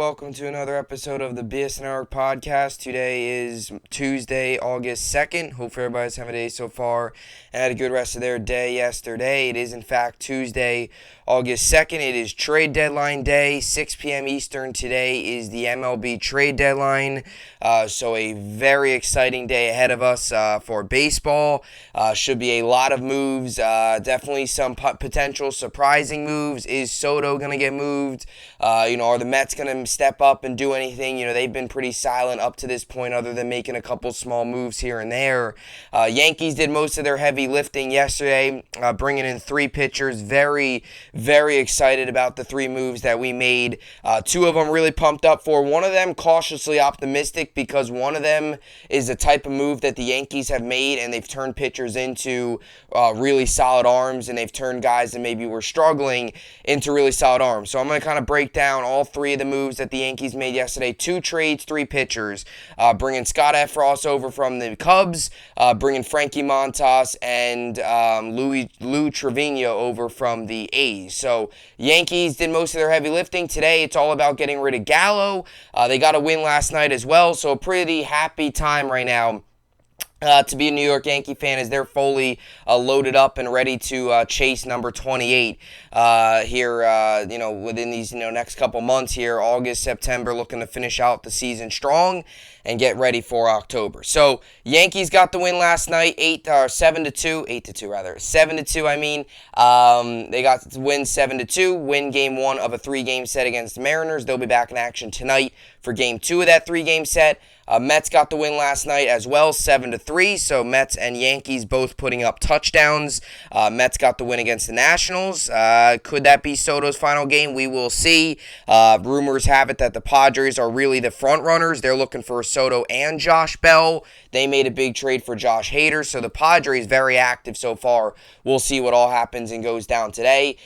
welcome to another episode of the BSN podcast. Today is Tuesday, August 2nd. Hopefully everybody's having a day so far and had a good rest of their day yesterday. It is in fact Tuesday, August 2nd. It is trade deadline day, 6 p.m. Eastern. Today is the MLB Trade Deadline. So a very exciting day ahead of us for baseball. Should be a lot of moves. Definitely some potential surprising moves. Is Soto going to get moved? Are the Mets going to step up and do anything? They've been pretty silent up to this point other than making a couple small moves here and there. Yankees did most of their heavy lifting yesterday, bringing in three pitchers. Very, very excited about the three moves that we made. Two of them really pumped up for. One of them cautiously optimistic because one of them is the type of move that the Yankees have made, and they've turned pitchers into really solid arms, and they've turned guys that maybe were struggling into really solid arms. So I'm going to kind of break down all three of the moves that the Yankees made yesterday. Two trades, three pitchers. Bringing Scott Efros over from the Cubs, bringing Frankie Monte and Lou Trevino over from the A's. So Yankees did most of their heavy lifting. Today it's all about getting rid of Gallo. They got a win last night as well, so a pretty happy time right now to be a New York Yankee fan as they're fully loaded up and ready to chase number 28 here, within these next couple months here, August, September, looking to finish out the season strong and get ready for October. So Yankees got the win last night, 7-2. They got the win 7-2, win game one of a three-game set against the Mariners. They'll be back in action tonight for game two of that three-game set. Mets got the win last night as well, 7-3. So Mets and Yankees both putting up touchdowns. Mets got the win against the Nationals. Could that be Soto's final game? We will see. Rumors have it that the Padres are really the front runners. They're looking for Soto and Josh Bell. They made a big trade for Josh Hader. So the Padres very active so far. We'll see what all happens and goes down today.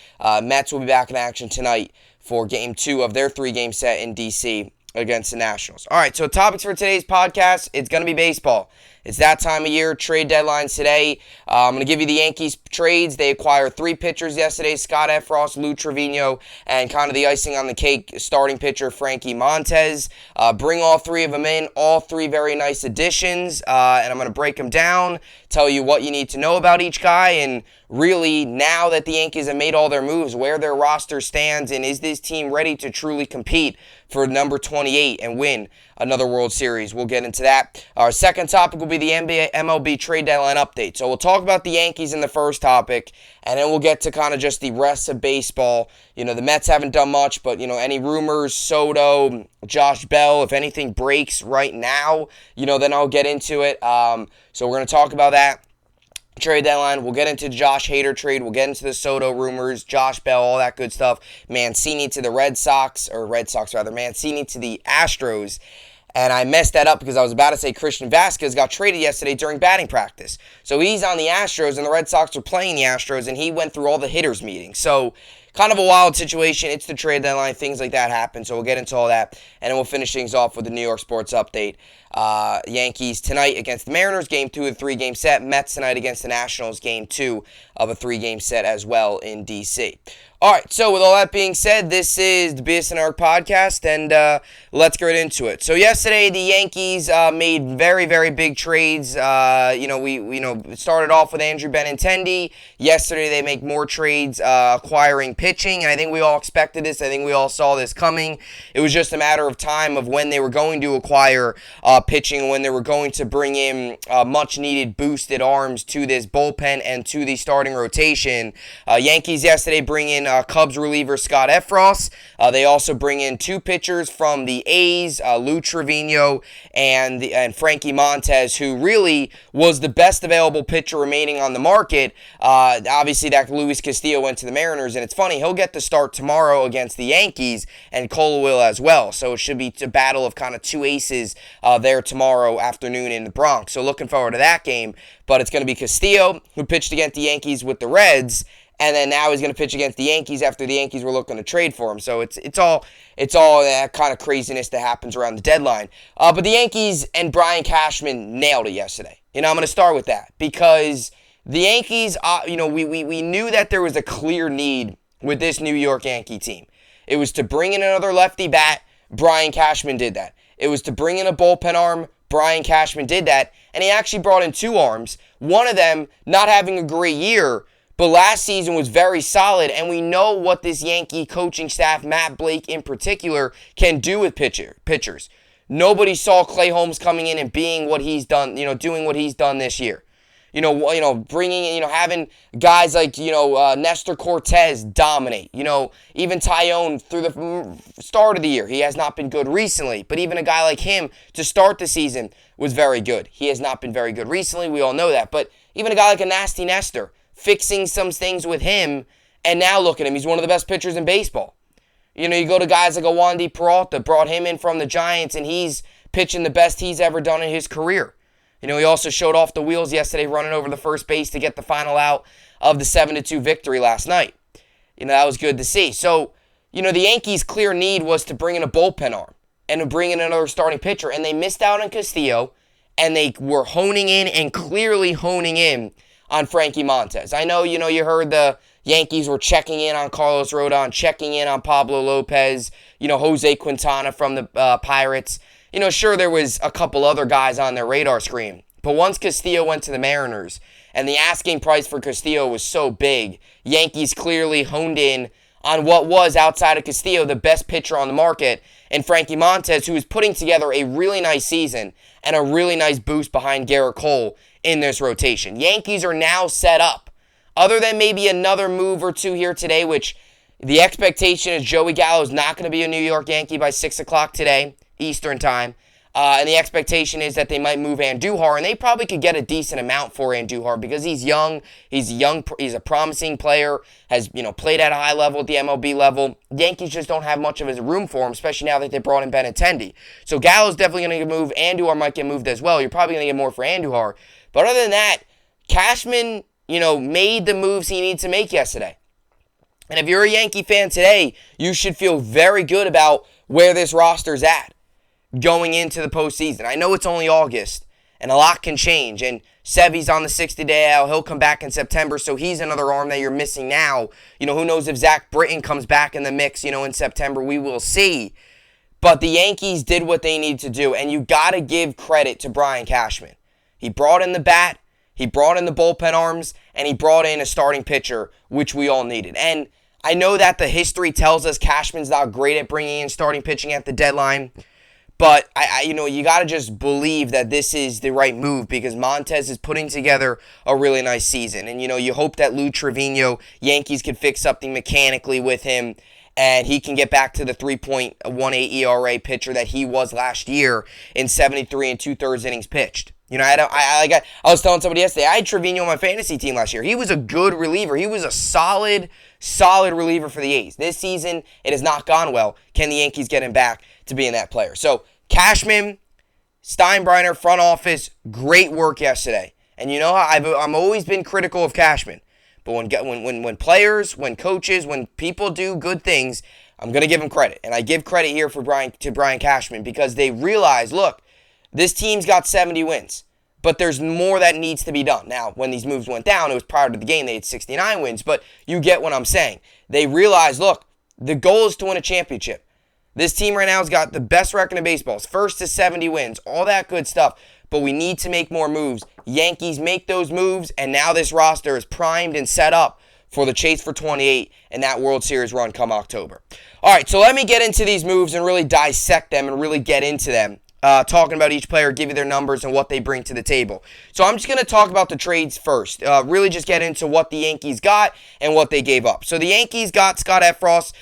Mets will be back in action tonight for game two of their three-game set in D.C. against the Nationals. All right, so topics for today's podcast, it's going to be baseball. It's that time of year, trade deadlines today. I'm going to give you the Yankees trades. They acquired three pitchers yesterday, Scott Efros, Lou Trevino, and kind of the icing on the cake, starting pitcher Frankie Monte. Bring all three of them in, all three very nice additions, and I'm going to break them down, tell you what you need to know about each guy, and really, now that the Yankees have made all their moves, where their roster stands, and is this team ready to truly compete for number 28 and win another World Series? We'll get into that. Our second topic will be the MLB Trade Deadline update. So we'll talk about the Yankees in the first topic, and then we'll get to kind of just the rest of baseball. The Mets haven't done much, but, any rumors, Soto, Josh Bell, if anything breaks right now, then I'll get into it. So we're going to talk about that. Trade deadline. We'll get into Josh Hader trade. We'll get into the Soto rumors, Josh Bell, all that good stuff. Mancini to the Mancini to the Astros. And I messed that up because I was about to say Christian Vasquez got traded yesterday during batting practice. So he's on the Astros, and the Red Sox are playing the Astros, and he went through all the hitters meetings. So kind of a wild situation. It's the trade deadline. Things like that happen. So we'll get into all that. And then we'll finish things off with the New York sports update. Yankees tonight against the Mariners, game two of the three-game set. Mets tonight against the Nationals, game two of a three-game set as well in D.C. All right, so with all that being said, this is the BSN podcast, and let's get into it. So yesterday, the Yankees made very, very big trades. We started off with Andrew Benintendi. Yesterday, they make more trades, acquiring pitching, and I think we all expected this. I think we all saw this coming. It was just a matter of time of when they were going to acquire pitching and when they were going to bring in much-needed boosted arms to this bullpen and to the starting rotation. Yankees yesterday bring in Cubs reliever Scott Efros. They also bring in two pitchers from the A's, Lou Trevino and Frankie Monte, who really was the best available pitcher remaining on the market. Obviously, that Luis Castillo went to the Mariners, and it's funny, he'll get the start tomorrow against the Yankees, and Cole will as well. So it should be a battle of kind of two aces there tomorrow afternoon in the Bronx. So looking forward to that game. But it's going to be Castillo, who pitched against the Yankees with the Reds, and then now he's going to pitch against the Yankees after the Yankees were looking to trade for him. So it's all that kind of craziness that happens around the deadline. But the Yankees and Brian Cashman nailed it yesterday. I'm going to start with that because the Yankees, we knew that there was a clear need with this New York Yankee team. It was to bring in another lefty bat, Brian Cashman did that. It was to bring in a bullpen arm. Brian Cashman did that, and he actually brought in 2 arms. One of them not having a great year, but last season was very solid, and we know what this Yankee coaching staff, Matt Blake in particular, can do with pitchers. Nobody saw Clay Holmes coming in and being what he's done, doing what he's done this year. Bringing in, having guys like, Nestor Cortez dominate. Even Tyone through the start of the year. He has not been good recently, but even a guy like him to start the season was very good. He has not been very good recently. We all know that. But even a guy like a Nasty Nestor, fixing some things with him, and now look at him. He's one of the best pitchers in baseball. You go to guys like a Wandy Peralta, brought him in from the Giants, and he's pitching the best he's ever done in his career. He also showed off the wheels yesterday running over the first base to get the final out of the 7-2 victory last night. That was good to see. So, the Yankees' clear need was to bring in a bullpen arm and to bring in another starting pitcher, and they missed out on Castillo, and they were clearly honing in on Frankie Monte. I know, you heard the Yankees were checking in on Carlos Rodon, checking in on Pablo Lopez, Jose Quintana from the Pirates. Sure, there was a couple other guys on their radar screen, but once Castillo went to the Mariners and the asking price for Castillo was so big, Yankees clearly honed in on what was, outside of Castillo, the best pitcher on the market, and Frankie Monte, who is putting together a really nice season and a really nice boost behind Garrett Cole in this rotation. Yankees are now set up. Other than maybe another move or two here today, which the expectation is Joey Gallo is not going to be a New York Yankee by 6 o'clock today, Eastern time. And the expectation is that they might move Andujar, and they probably could get a decent amount for Andujar because he's young. He's a promising player, has played at a high level at the MLB level. Yankees just don't have much of his room for him, especially now that they brought in Benintendi. So Gallo's definitely going to get moved. Andujar might get moved as well. You're probably going to get more for Andujar. But other than that, Cashman, made the moves he needed to make yesterday. And if you're a Yankee fan today, you should feel very good about where this roster's at going into the postseason. I know it's only August, and a lot can change, and Sevy's on the 60-day IL. He'll come back in September, so he's another arm that you're missing now. Who knows if Zach Britton comes back in the mix, in September. We will see. But the Yankees did what they needed to do, and you got to give credit to Brian Cashman. He brought in the bat, he brought in the bullpen arms, and he brought in a starting pitcher, which we all needed. And I know that the history tells us Cashman's not great at bringing in starting pitching at the deadline, but you got to just believe that this is the right move because Montez is putting together a really nice season. And, you hope that Lou Trevino, Yankees could fix something mechanically with him and he can get back to the 3.18 ERA pitcher that he was last year in 73 and 2/3 innings pitched. I was telling somebody yesterday, I had Trevino on my fantasy team last year. He was a good reliever. He was a solid reliever for the A's. This season, it has not gone well. Can the Yankees get him back to being that player? So, Cashman, Steinbrenner, front office, great work yesterday. And how I'm always been critical of Cashman. But when players, when coaches, when people do good things, I'm going to give them credit. And I give credit here to Brian Cashman because they realize, look, this team's got 70 wins, but there's more that needs to be done. Now, when these moves went down, it was prior to the game, they had 69 wins, but you get what I'm saying. They realize, look, the goal is to win a championship. This team right now has got the best record in baseball. It's first to 70 wins, all that good stuff, but we need to make more moves. Yankees make those moves, and now this roster is primed and set up for the chase for 28 and that World Series run come October. All right, so let me get into these moves and really dissect them and really get into them. Talking about each player, give you their numbers and what they bring to the table. So I'm just going to talk about the trades first. Really just get into what the Yankees got and what they gave up. So the Yankees got Scott Effross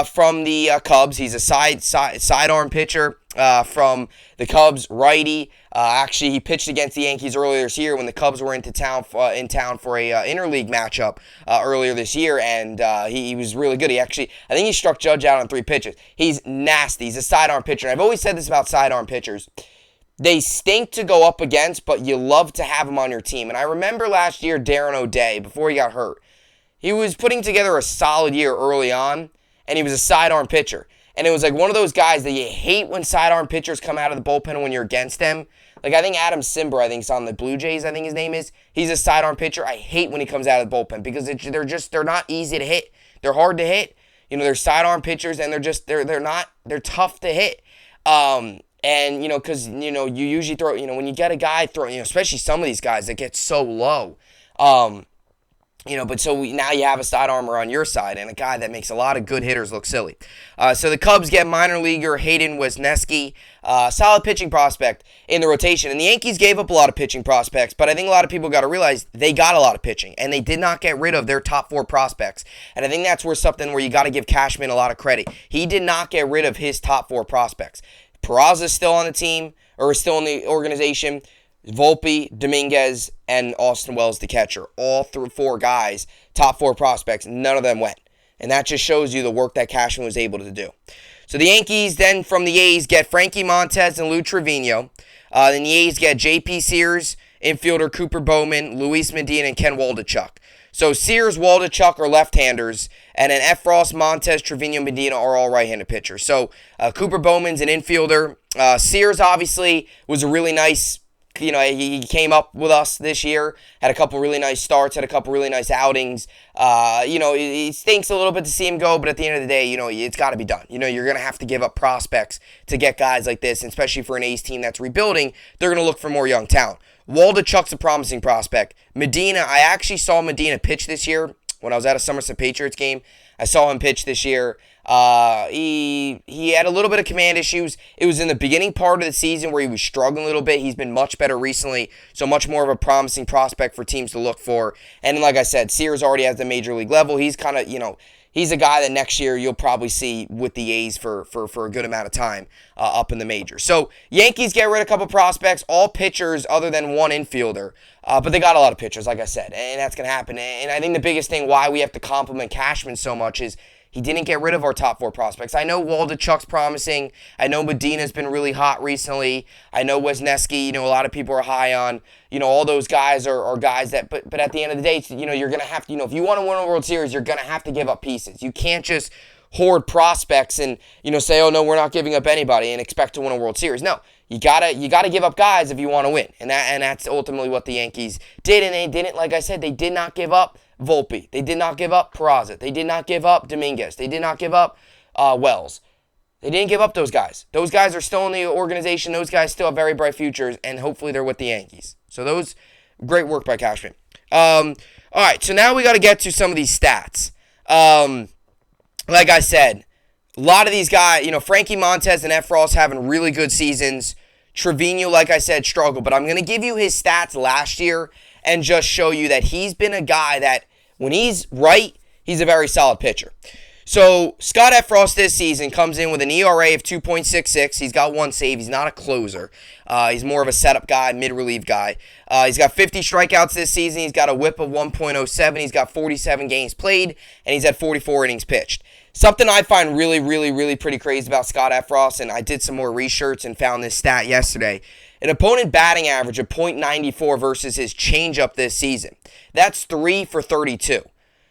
from the Cubs. He's a sidearm pitcher from the Cubs, righty. Actually, he pitched against the Yankees earlier this year when the Cubs were in town for a interleague matchup earlier this year, and he was really good. I think he struck Judge out on 3 pitches. He's nasty. He's a sidearm pitcher. And I've always said this about sidearm pitchers. They stink to go up against, but you love to have them on your team. And I remember last year, Darren O'Day, before he got hurt, he was putting together a solid year early on, and he was a sidearm pitcher. And it was like one of those guys that you hate when sidearm pitchers come out of the bullpen when you're against them. Like I think Adam Simber, is on the Blue Jays, I think his name is. He's a sidearm pitcher. I hate when he comes out of the bullpen because they're not easy to hit. They're hard to hit. They're sidearm pitchers, and they're tough to hit. And, because, you usually throw, when you get a guy throwing, especially some of these guys that get so low, but now you have a sidearmer on your side and a guy that makes a lot of good hitters look silly. So the Cubs get minor leaguer Hayden Wesneski, solid pitching prospect in the rotation. And the Yankees gave up a lot of pitching prospects, but I think a lot of people got to realize they got a lot of pitching, and they did not get rid of their top 4 prospects. And I think that's where you got to give Cashman a lot of credit. He did not get rid of his top 4 prospects. Peraza's still on the team, or still in the organization. Volpe, Dominguez, and Austin Wells, the catcher. All 4 guys, top 4 prospects, none of them went. And that just shows you the work that Cashman was able to do. So the Yankees then from the A's get Frankie Monte and Lou Trevino. Then the A's get J.P. Sears, infielder Cooper Bowman, Luis Medina, and Ken Waldachuk. So Sears, Waldachuk are left-handers, and then Efros, Montes, Trevino, Medina are all right-handed pitchers. So Cooper Bowman's an infielder. Sears obviously was a really nice, he came up with us this year, had a couple really nice starts, had a couple really nice outings. It stinks a little bit to see him go, but at the end of the day, it's got to be done. You're going to have to give up prospects to get guys like this, and especially for an A's team that's rebuilding, they're going to look for more young talent. Waldachuk's a promising prospect. Medina, I actually saw Medina pitch this year when I was at a Somerset Patriots game. I saw him pitch this year. He had a little bit of command issues. It was in the beginning part of the season where he was struggling a little bit. He's been much better recently, so much more of a promising prospect for teams to look for. And like I said, Sears already has the major league level. He's kind of, he's a guy that next year you'll probably see with the A's for a good amount of time up in the majors. So Yankees get rid of a couple prospects, all pitchers other than one infielder. But they got a lot of pitchers, like I said, and that's going to happen. And I think the biggest thing why we have to compliment Cashman so much is he didn't get rid of our top 4 prospects. I know Waldachuk's promising. I know Medina's been really hot recently. I know Wesneski, a lot of people are high on. All those guys are guys that, but at the end of the day, you're going to have to, if you want to win a World Series, you're going to have to give up pieces. You can't just hoard prospects and, say, oh, no, we're not giving up anybody and expect to win a World Series. No, you gotta give up guys if you want to win. And that's ultimately what the Yankees did. And they didn't, like I said, they did not give up Volpe. They did not give up Peraza. They did not give up Dominguez. They did not give up Wells. They didn't give up those guys. Those guys are still in the organization. Those guys still have very bright futures, and hopefully they're with the Yankees. So great work by Cashman. All right, so now we got to get to some of these stats. Like I said, a lot of these guys, Frankie Monte and Efros having really good seasons. Trevino, like I said, struggled. But I'm going to give you his stats last year and just show you that he's been a guy that, when he's right, he's a very solid pitcher. So, Scott Efros this season comes in with an ERA of 2.66. He's got 1 save. He's not a closer. He's more of a setup guy, mid-relief guy. He's got 50 strikeouts this season. He's got a whip of 1.07. He's got 47 games played, and he's had 44 innings pitched. Something I find really, really, really pretty crazy about Scott Efros, and I did some more research and found this stat yesterday. An opponent batting average of .94 versus his changeup this season. That's 3 for 32.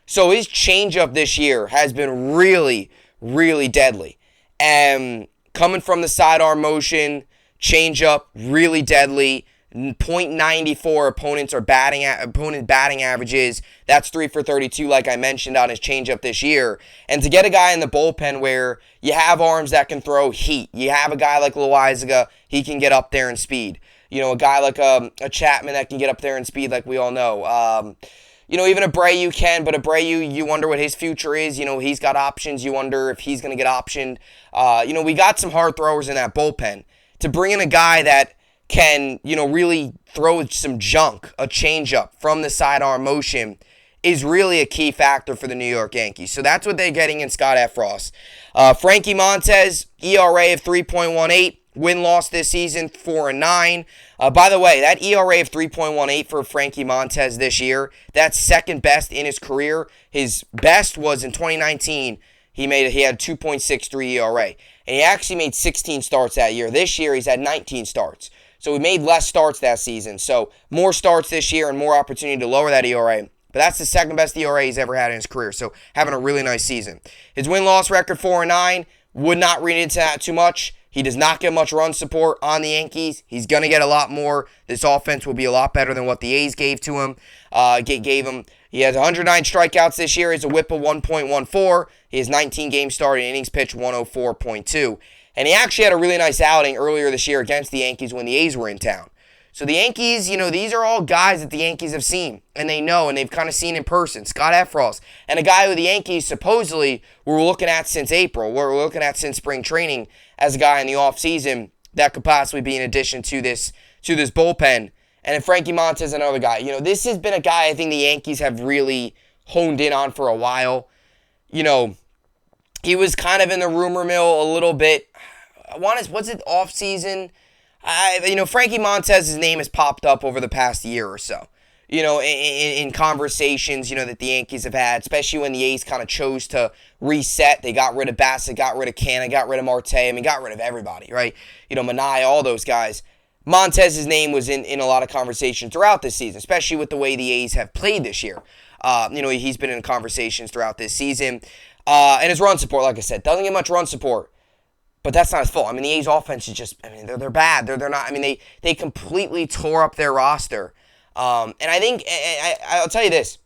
So his changeup this year has been really, really deadly. And coming from the sidearm motion, changeup, really deadly. .94 opponent batting averages. That's 3 for 32, like I mentioned, on his changeup this year. And to get a guy in the bullpen where you have arms that can throw heat, you have a guy like Loaizaga, he can get up there in speed. A guy like a Chapman that can get up there in speed, like we all know. Even Abreu can, but Abreu, you wonder what his future is. He's got options. You wonder if he's going to get optioned. We got some hard throwers in that bullpen. To bring in a guy that can, really throw some junk, a changeup from the sidearm motion, is really a key factor for the New York Yankees. So that's what they're getting in Scott Efros. Frankie Montes, ERA of 3.18. Win-loss this season, 4-9. By the way, that ERA of 3.18 for Frankie Montes this year, that's second best in his career. His best was in 2019. He had 2.63 ERA. And he actually made 16 starts that year. This year, he's had 19 starts. So he made less starts that season. So more starts this year and more opportunity to lower that ERA. But that's the second best ERA he's ever had in his career. So having a really nice season. His win-loss record, 4-9. Would not read into that too much. He does not get much run support on the Yankees. He's going to get a lot more. This offense will be a lot better than what the A's gave to him. Gave him. He has 109 strikeouts this year. He has a whip of 1.14. He has 19 games started, innings pitched 104.2. And he actually had a really nice outing earlier this year against the Yankees when the A's were in town. So the Yankees, these are all guys that the Yankees have seen, and they know, and they've kind of seen in person. Scott Efros, and a guy who the Yankees supposedly were looking at since April, we're looking at since spring training as a guy in the offseason that could possibly be an addition to this bullpen. And then Frankie Monte is another guy. This has been a guy I think the Yankees have really honed in on for a while. He was kind of in the rumor mill a little bit. Was it offseason? Frankie Montez's name has popped up over the past year or so. In conversations, that the Yankees have had, especially when the A's kind of chose to reset. They got rid of Bassett, got rid of Canna, got rid of Marte. Got rid of everybody, right? Manai, all those guys. Montez's name was in a lot of conversations throughout this season, especially with the way the A's have played this year. He's been in conversations throughout this season. And his run support, like I said, doesn't get much run support. But that's not his fault. The A's offense is just, they're bad. They're not, they completely tore up their roster. And I think, I'll tell you this.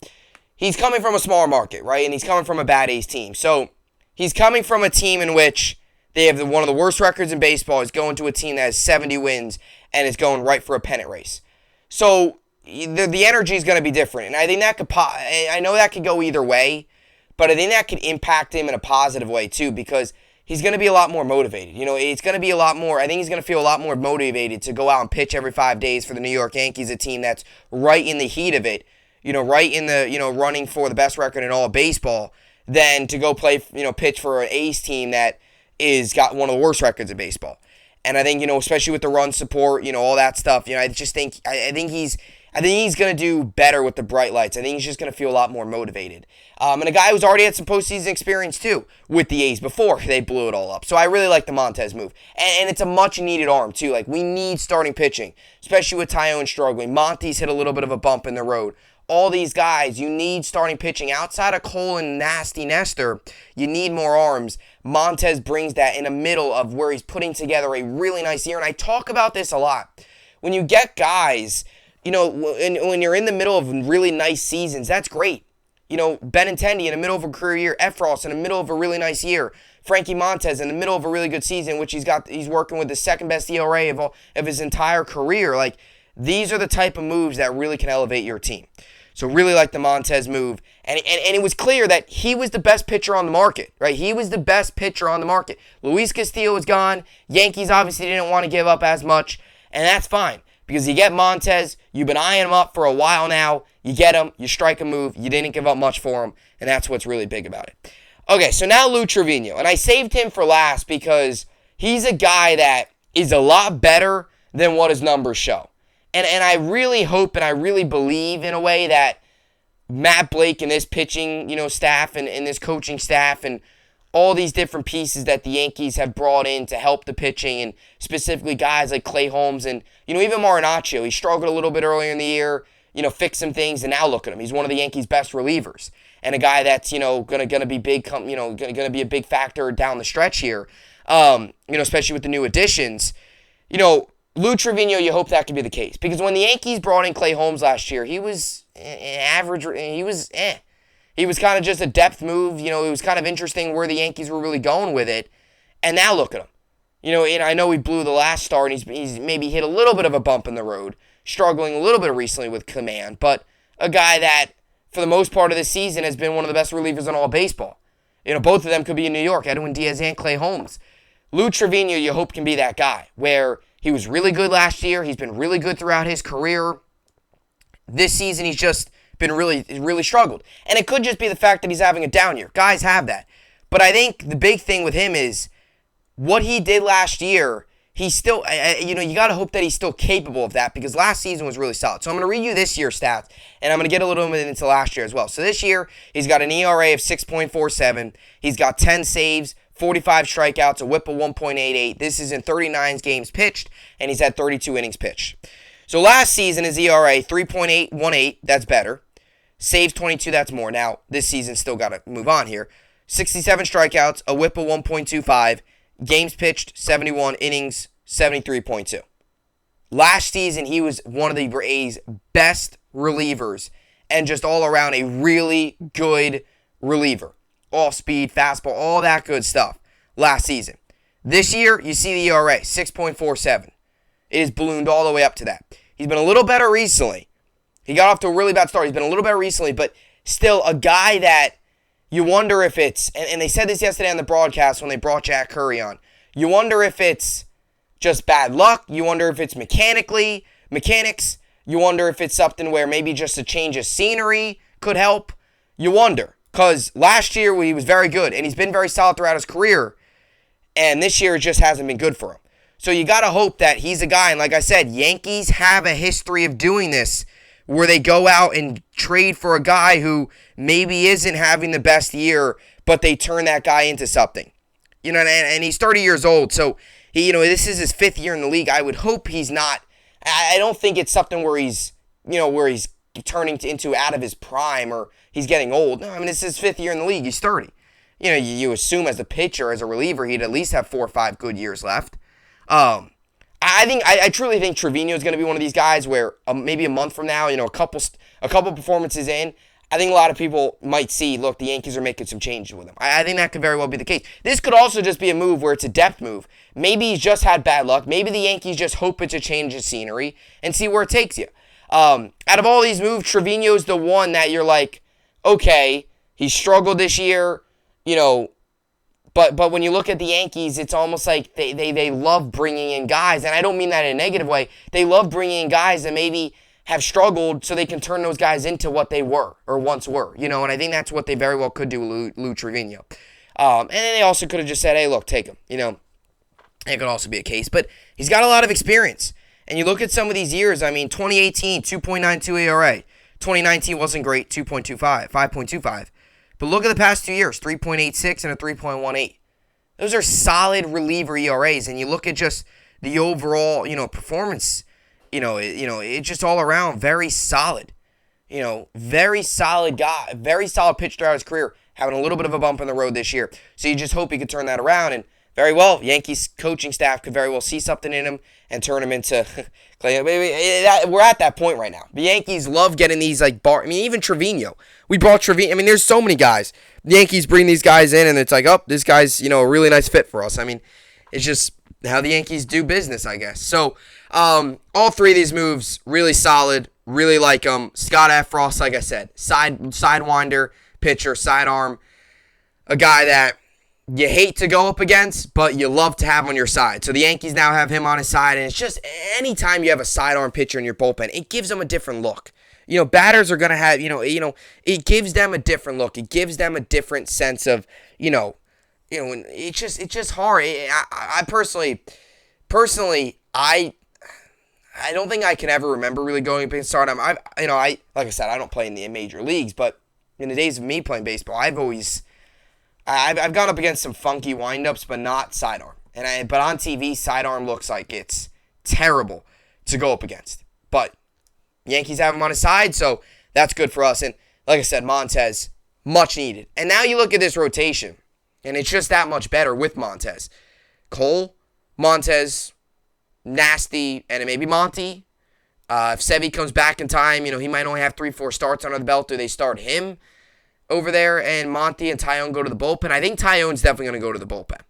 He's coming from a smaller market, right? And he's coming from a bad A's team. So he's coming from a team in which they have one of the worst records in baseball. He's going to a team that has 70 wins and is going right for a pennant race. So the energy is going to be different. And I think that I know that could go either way, but I think that could impact him in a positive way too, because he's going to be a lot more motivated. It's going to be a lot more, I think he's going to feel a lot more motivated to go out and pitch every 5 days for the New York Yankees, a team that's right in the heat of it, right in the, running for the best record in all of baseball, than to go play, pitch for an A's team that is got one of the worst records in baseball. And I think, especially with the run support, all that stuff, I just think, I think he's going to do better with the bright lights. I think he's just going to feel a lot more motivated. And a guy who's already had some postseason experience, too, with the A's before they blew it all up. So I really like the Montez move. And it's a much-needed arm, too. Like, we need starting pitching, especially with Tyone struggling. Monty's hit a little bit of a bump in the road. All these guys, you need starting pitching. Outside of Cole and Nasty Nestor, you need more arms. Montez brings that in the middle of where he's putting together a really nice year. And I talk about this a lot. When you get guys, when you're in the middle of really nice seasons, that's great. Benintendi in the middle of a career year, Efros in the middle of a really nice year, Frankie Montes in the middle of a really good season, which he's working with the second best ERA of his entire career. Like, these are the type of moves that really can elevate your team. So really like the Montez move. And it was clear that he was the best pitcher on the market, right? He was the best pitcher on the market. Luis Castillo was gone. Yankees obviously didn't want to give up as much, and that's fine. Because you get Montez, you've been eyeing him up for a while now. You get him, you strike a move, you didn't give up much for him, and that's what's really big about it. Okay, so now Lou Trevino, and I saved him for last because he's a guy that is a lot better than what his numbers show. And I really hope and I really believe in a way that Matt Blake and this pitching, staff and this coaching staff and all these different pieces that the Yankees have brought in to help the pitching, and specifically guys like Clay Holmes and, even Marinaccio. He struggled a little bit earlier in the year, fixed some things, and now look at him. He's one of the Yankees' best relievers and a guy that's, gonna be big, gonna be a big factor down the stretch here, especially with the new additions. Lou Trevino, you hope that could be the case. Because when the Yankees brought in Clay Holmes last year, he was average. He was He was kind of just a depth move. It was kind of interesting where the Yankees were really going with it. And now look at him. And I know he blew the last start, and he's maybe hit a little bit of a bump in the road, struggling a little bit recently with command. But a guy that, for the most part of this season, has been one of the best relievers in all baseball. Both of them could be in New York, Edwin Diaz and Clay Holmes. Lou Trevino, you hope, can be that guy, where he was really good last year. He's been really good throughout his career. This season, he's just been really struggled. And it could just be the fact that he's having a down year. Guys have that. But I think the big thing with him is what he did last year. He's still, you got to hope that he's still capable of that, because last season was really solid. So I'm going to read you this year's stats, and I'm going to get a little bit into last year as well. So this year, he's got an ERA of 6.47. He's got 10 saves, 45 strikeouts, a whip of 1.88. This is in 39 games pitched, and he's had 32 innings pitched. So last season, his ERA, 3.818, that's better. Saves 22, that's more. Now, this season still got to move on here. 67 strikeouts, a whip of 1.25, games pitched 71, innings 73.2. Last season, he was one of the A's best relievers and just all around a really good reliever. Off speed, fastball, all that good stuff last season. This year, you see the ERA, 6.47. It has ballooned all the way up to that. He's been a little better recently. He got off to a really bad start. He's been a little better recently, but still a guy that you wonder if it's, and they said this yesterday on the broadcast when they brought Jack Curry on, you wonder if it's just bad luck. You wonder if it's mechanics. You wonder if it's something where maybe just a change of scenery could help. You wonder, because last year he was very good, and he's been very solid throughout his career, and this year it just hasn't been good for him. So you got to hope that he's a guy, and like I said, Yankees have a history of doing this, where they go out and trade for a guy who maybe isn't having the best year, but they turn that guy into something. And he's 30 years old, so this is his 5th year in the league. I would hope he's not. I don't think it's something where he's turning into out of his prime or he's getting old. No, I mean, this is his 5th year in the league. He's 30. You assume as a pitcher, as a reliever, he'd at least have 4 or 5 good years left. I truly think Trevino is going to be one of these guys where maybe a month from now, a couple performances in, I think a lot of people might see, look, the Yankees are making some changes with him. I think that could very well be the case. This could also just be a move where it's a depth move. Maybe he's just had bad luck. Maybe the Yankees just hope it's a change of scenery and see where it takes you. Out of all these moves, Trevino's the one that you're like, okay, he struggled this year, But when you look at the Yankees, it's almost like they love bringing in guys, and I don't mean that in a negative way. They love bringing in guys that maybe have struggled so they can turn those guys into what they were or once were, and I think that's what they very well could do with Lou Trevino. And then they also could have just said, hey, look, take him, It could also be a case, but he's got a lot of experience. And you look at some of these years, 2018, 2.92 ERA. 2019 wasn't great, 5.25. But look at the past 2 years, 3.86 and a 3.18. Those are solid reliever ERAs, and you look at just the overall, performance, it's just all around very solid. Very solid guy, very solid pitcher throughout his career, having a little bit of a bump in the road this year. So you just hope he could turn that around, and very well, Yankees coaching staff could very well see something in him and turn him into we're at that point right now. The Yankees love getting these even Trevino. We brought Trevino. There's so many guys. The Yankees bring these guys in, and it's like, oh, this guy's a really nice fit for us. It's just how the Yankees do business, I guess. So all 3 of these moves really solid. Really like them. Scott Effross, like I said, sidewinder pitcher, sidearm, a guy that you hate to go up against, but you love to have on your side. So the Yankees now have him on his side, and it's just anytime you have a sidearm pitcher in your bullpen, it gives them a different look. Batters are going to have, it gives them a different look. It gives them a different sense of, it's just hard. I personally, I don't think I can ever remember really going up against sidearm. Like I said, I don't play in the major leagues, but in the days of me playing baseball, I've gone up against some funky windups, but not sidearm. But on TV, sidearm looks like it's terrible to go up against. But Yankees have him on his side, so that's good for us. And like I said, Montez, much needed. And now you look at this rotation, and it's just that much better with Montez. Cole, Montez, Nasty, and maybe Monte. If Sevy comes back in time, he might only have 3-4 starts under the belt, or they start him over there, and Monte and Tyone go to the bullpen. I think Tyone's definitely going to go to the bullpen.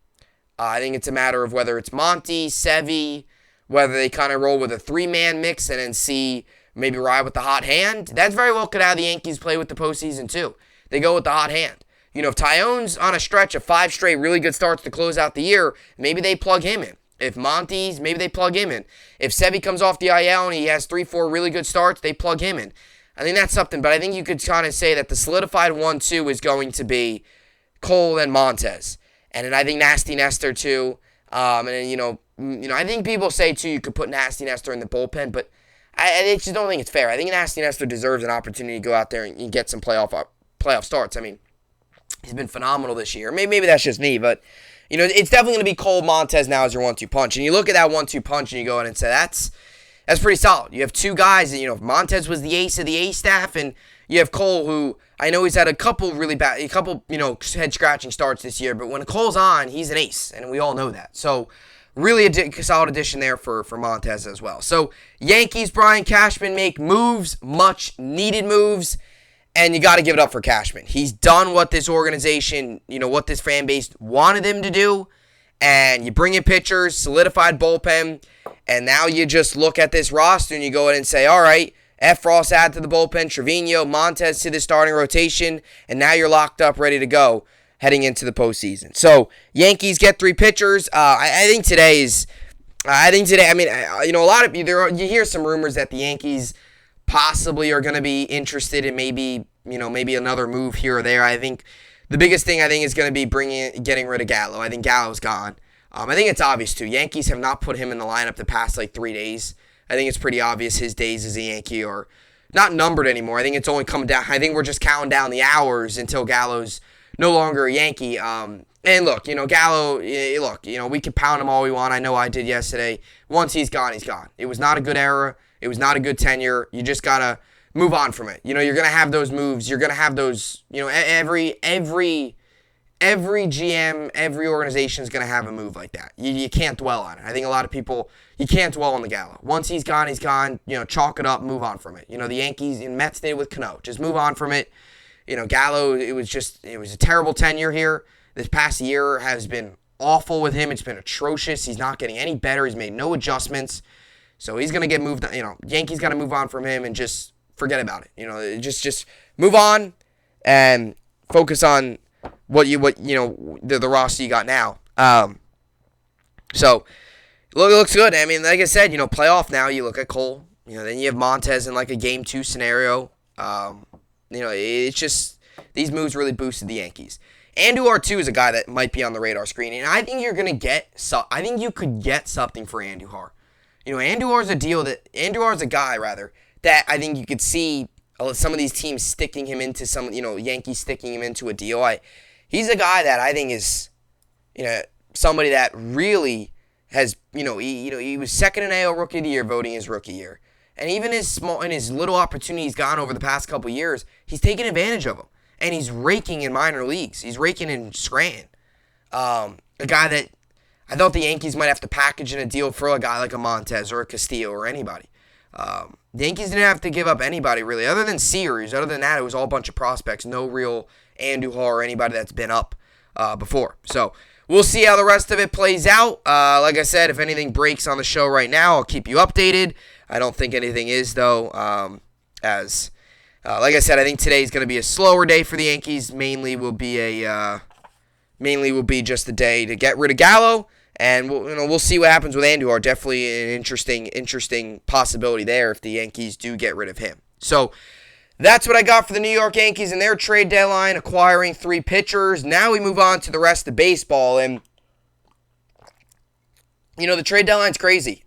I think it's a matter of whether it's Monte, Sevy, whether they kind of roll with a 3-man mix and then see maybe ride with the hot hand. That's very well could have the Yankees play with the postseason too. They go with the hot hand. If Tyone's on a stretch of 5 straight really good starts to close out the year, maybe they plug him in. If Monte's, maybe they plug him in. If Sevy comes off the IL and he has 3-4 really good starts, they plug him in. I think that's something, but I think you could kind of say that the solidified 1-2 is going to be Cole and Montez. And then I think Nasty Nestor too. And then, I think people say too you could put Nasty Nestor in the bullpen, but I just don't think it's fair. I think Nasty Nestor deserves an opportunity to go out there and get some playoff starts. He's been phenomenal this year. Maybe that's just me, but it's definitely going to be Cole Montez now as your 1-2 punch. And you look at that 1-2 punch and you go in and say that's pretty solid. You have 2 guys that, Montez was the ace of the A staff, and you have Cole, who I know he's had a couple head scratching starts this year, but when Cole's on, he's an ace, and we all know that. So really a solid addition there for Montez as well. So Yankees, Brian Cashman make moves, much needed moves, And you got to give it up for Cashman. He's done what this organization, what this fan base wanted him to do. And you bring in pitchers, solidified bullpen, and now you just look at this roster and you go in and say, all right, Efros add to the bullpen, Trevino, Montes to the starting rotation, and now you're locked up, ready to go, heading into the postseason. So, Yankees get 3 pitchers. I think today, a lot of you hear some rumors that the Yankees possibly are going to be interested in maybe another move here or there. I think the biggest thing is going to be getting rid of Gallo. I think Gallo's gone. I think it's obvious too. Yankees have not put him in the lineup the past 3 days. I think it's pretty obvious his days as a Yankee are not numbered anymore. I think it's only coming down. I think we're just counting down the hours until Gallo's no longer a Yankee. And look, Gallo, we can pound him all we want. I know I did yesterday. Once he's gone, he's gone. It was not a good era. It was not a good tenure. You just got to move on from it. You're going to have those moves. You're going to have those, every GM, every organization is going to have a move like that. You can't dwell on it. I think a lot of people, you can't dwell on the Gallo. Once he's gone, he's gone. Chalk it up, move on from it. The Yankees and Mets did with Cano. Just move on from it. Gallo, it was a terrible tenure here. This past year has been awful with him. It's been atrocious. He's not getting any better. He's made no adjustments. So he's going to get moved on. Yankees got to move on from him and just forget about it. Just move on and focus on the roster you got now. So it looks good. I mean, like I said, playoff now. You look at Cole. Then you have Montes in a Game 2 scenario. It's just these moves really boosted the Yankees. Andujar too is a guy that might be on the radar screen, and I think you're gonna get. I think you could get something for Andujar. Andujar's a guy that I think you could see some of these teams sticking him into Yankees sticking him into a deal. He's a guy that I think is, somebody that really has, he was second in AL Rookie of the Year voting his rookie year. And even his little opportunities he's gotten over the past couple years, he's taken advantage of them. And he's raking in minor leagues. He's raking in Scranton. A guy that I thought the Yankees might have to package in a deal for a guy like a Montes or a Castillo or anybody. The Yankees didn't have to give up anybody really, other than Series. Other than that, it was all a bunch of prospects. No real Andujar or anybody that's been up before. So we'll see how the rest of it plays out. Like I said, if anything breaks on the show right now, I'll keep you updated. I don't think anything is, though, like I said, I think today is going to be a slower day for the Yankees. Mainly will be just the day to get rid of Gallo, and we'll see what happens with Andujar. Definitely an interesting possibility there if the Yankees do get rid of him. So that's what I got for the New York Yankees and their trade deadline, acquiring 3 pitchers. Now we move on to the rest of baseball, and the trade deadline's crazy.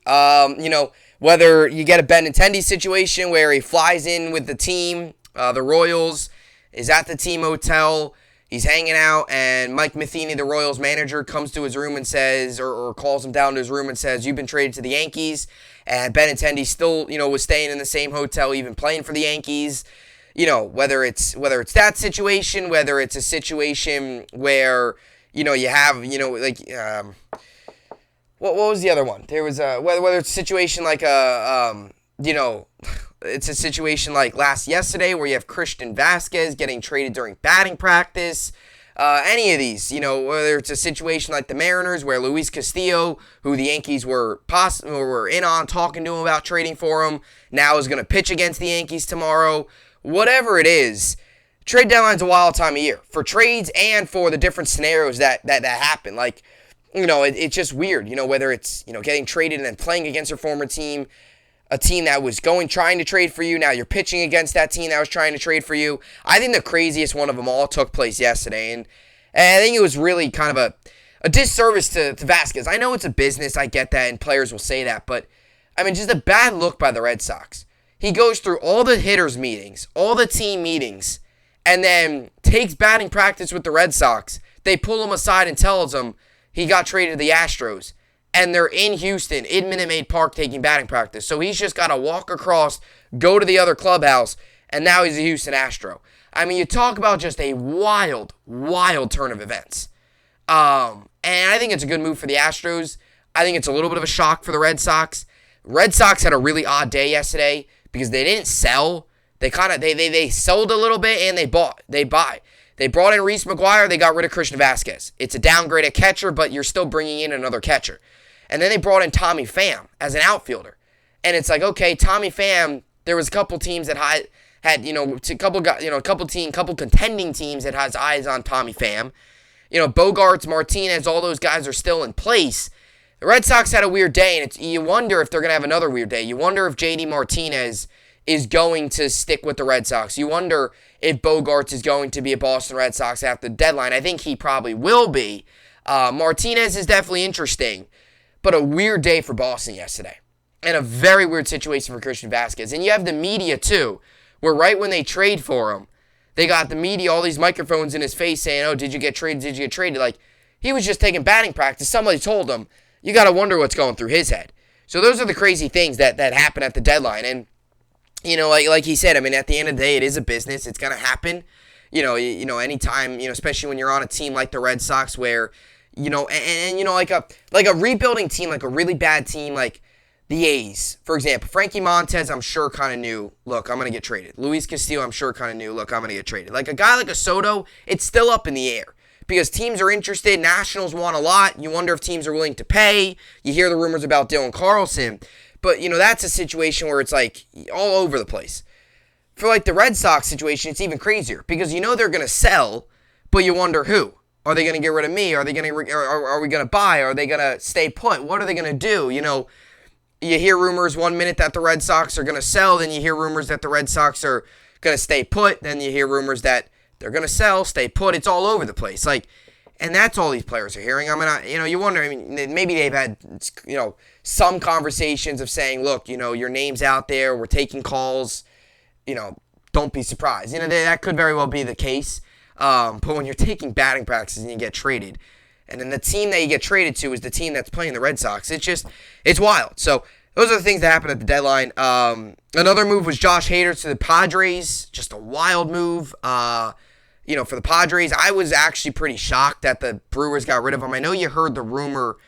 Whether you get a Benintendi situation where he flies in with the team, the Royals, is at the team hotel, he's hanging out, and Mike Matheny, the Royals manager, comes to his room and says, or calls him down to his room and says, you've been traded to the Yankees, and Benintendi still, was staying in the same hotel, even playing for the Yankees. Whether it's that situation, whether it's a situation where, you have, what was the other one? There was whether it's a situation like it's a situation like yesterday where you have Christian Vasquez getting traded during batting practice. Any of these, whether it's a situation like the Mariners where Luis Castillo, who the Yankees were in on talking to him about trading for him, now is going to pitch against the Yankees tomorrow. Whatever it is, trade deadline's a wild time of year for trades and for the different scenarios that happen. It's just weird, whether it's, getting traded and then playing against your former team, a team that was trying to trade for you, now you're pitching against that team that was trying to trade for you. I think the craziest one of them all took place yesterday, and I think it was really kind of a disservice to Vasquez. I know it's a business, I get that, and players will say that, but, just a bad look by the Red Sox. He goes through all the hitters' meetings, all the team meetings, and then takes batting practice with the Red Sox. They pull him aside and tells him he got traded to the Astros, and they're in Houston, in Minute Maid Park, taking batting practice. So he's just got to walk across, go to the other clubhouse, and now he's a Houston Astro. You talk about just a wild, wild turn of events. And I think it's a good move for the Astros. I think it's a little bit of a shock for the Red Sox. Red Sox had a really odd day yesterday because they didn't sell, They sold a little bit and they buy. They brought in Reese McGuire. They got rid of Christian Vasquez. It's a downgrade at catcher, but you're still bringing in another catcher. And then they brought in Tommy Pham as an outfielder. And it's like, okay, Tommy Pham, there was a couple teams that had a couple contending teams that has eyes on Tommy Pham. Bogarts, Martinez, all those guys are still in place. The Red Sox had a weird day, and you wonder if they're going to have another weird day. You wonder if JD Martinez is going to stick with the Red Sox. You wonder if Bogarts is going to be a Boston Red Sox after the deadline. I think he probably will be. Martinez is definitely interesting, but a weird day for Boston yesterday. And a very weird situation for Christian Vasquez. And you have the media, too, where right when they trade for him, they got the media, all these microphones in his face saying, oh, did you get traded? Did you get traded? Like, he was just taking batting practice. Somebody told him, you got to wonder what's going through his head. So those are the crazy things that happen at the deadline. And, like he said, I mean, at the end of the day, it is a business. It's going to happen. Anytime, especially when you're on a team like the Red Sox where, like a rebuilding team, like a really bad team, like the A's, for example. Frankie Monte, I'm sure kind of knew, look, I'm going to get traded. Luis Castillo, I'm sure kind of knew, look, I'm going to get traded. Like a guy like a Soto, it's still up in the air because teams are interested. Nationals want a lot. You wonder if teams are willing to pay. You hear the rumors about Dylan Carlson. But, that's a situation where it's like all over the place. For like the Red Sox situation, it's even crazier because they're going to sell, but you wonder who. Are they going to get rid of me? Are we going to buy? Are they going to stay put? What are they going to do? You hear rumors one minute that the Red Sox are going to sell, then you hear rumors that the Red Sox are going to stay put, then you hear rumors that they're going to sell, stay put. It's all over the place. And that's all these players are hearing. I mean, you wonder, maybe they've had, some conversations of saying, look, your name's out there, we're taking calls, don't be surprised. That could very well be the case. But when you're taking batting practices and you get traded, and then the team that you get traded to is the team that's playing the Red Sox, it's wild. So those are the things that happened at the deadline. Another move was Josh Hader to the Padres. Just a wild move. For the Padres, I was actually pretty shocked that the Brewers got rid of him. I know you heard the rumor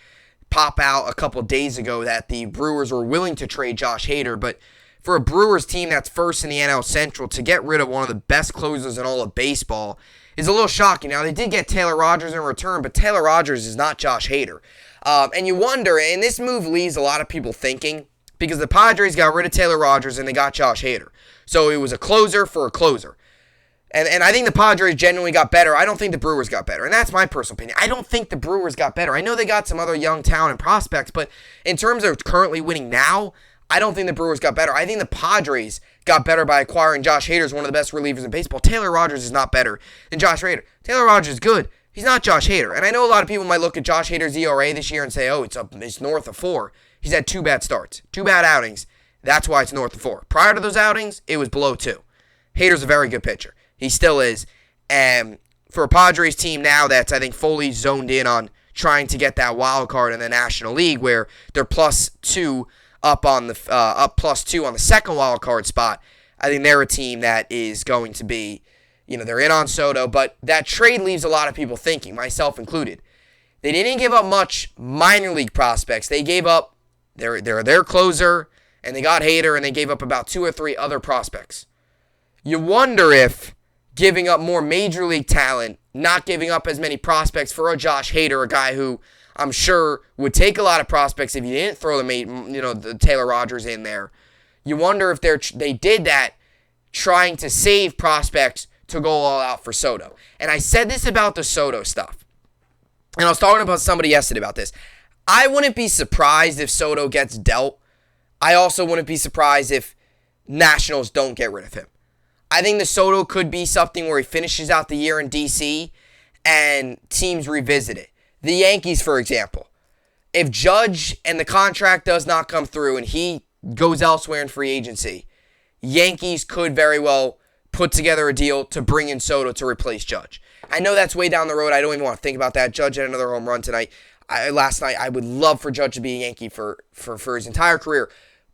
pop out a couple days ago that the Brewers were willing to trade Josh Hader, but for a Brewers team that's first in the NL Central, to get rid of one of the best closers in all of baseball is a little shocking. Now, they did get Taylor Rogers in return, but Taylor Rogers is not Josh Hader. And you wonder, and this move leaves a lot of people thinking, because the Padres got rid of Taylor Rogers and they got Josh Hader. So it was a closer for a closer. And I think the Padres genuinely got better. I don't think the Brewers got better. And that's my personal opinion. I don't think the Brewers got better. I know they got some other young talent and prospects, but in terms of currently winning now, I don't think the Brewers got better. I think the Padres got better by acquiring Josh Hader as one of the best relievers in baseball. Taylor Rogers is not better than Josh Hader. Taylor Rogers is good. He's not Josh Hader. And I know a lot of people might look at Josh Hader's ERA this year and say, oh, it's north of 4. He's had 2 bad starts, 2 bad outings. That's why it's north of 4. Prior to those outings, it was below 2. Hader's a very good pitcher. He still is. And for a Padres team now that's, I think, fully zoned in on trying to get that wild card in the National League where they're +2 up +2 on the second wild card spot. I think they're a team that is going to be, they're in on Soto, but that trade leaves a lot of people thinking, myself included. They didn't give up much minor league prospects. They gave up their closer, and they got Hader, and they gave up about 2 or 3 other prospects. You wonder if giving up more major league talent, not giving up as many prospects for a Josh Hader, a guy who I'm sure would take a lot of prospects if you didn't throw the Taylor Rogers in there. You wonder if they did that trying to save prospects to go all out for Soto. And I said this about the Soto stuff. And I was talking about somebody yesterday about this. I wouldn't be surprised if Soto gets dealt. I also wouldn't be surprised if Nationals don't get rid of him. I think the Soto could be something where he finishes out the year in D.C. and teams revisit it. The Yankees, for example. If Judge and the contract does not come through and he goes elsewhere in free agency, Yankees could very well put together a deal to bring in Soto to replace Judge. I know that's way down the road. I don't even want to think about that. Judge had another home run tonight. Last night, I would love for Judge to be a Yankee for his entire career.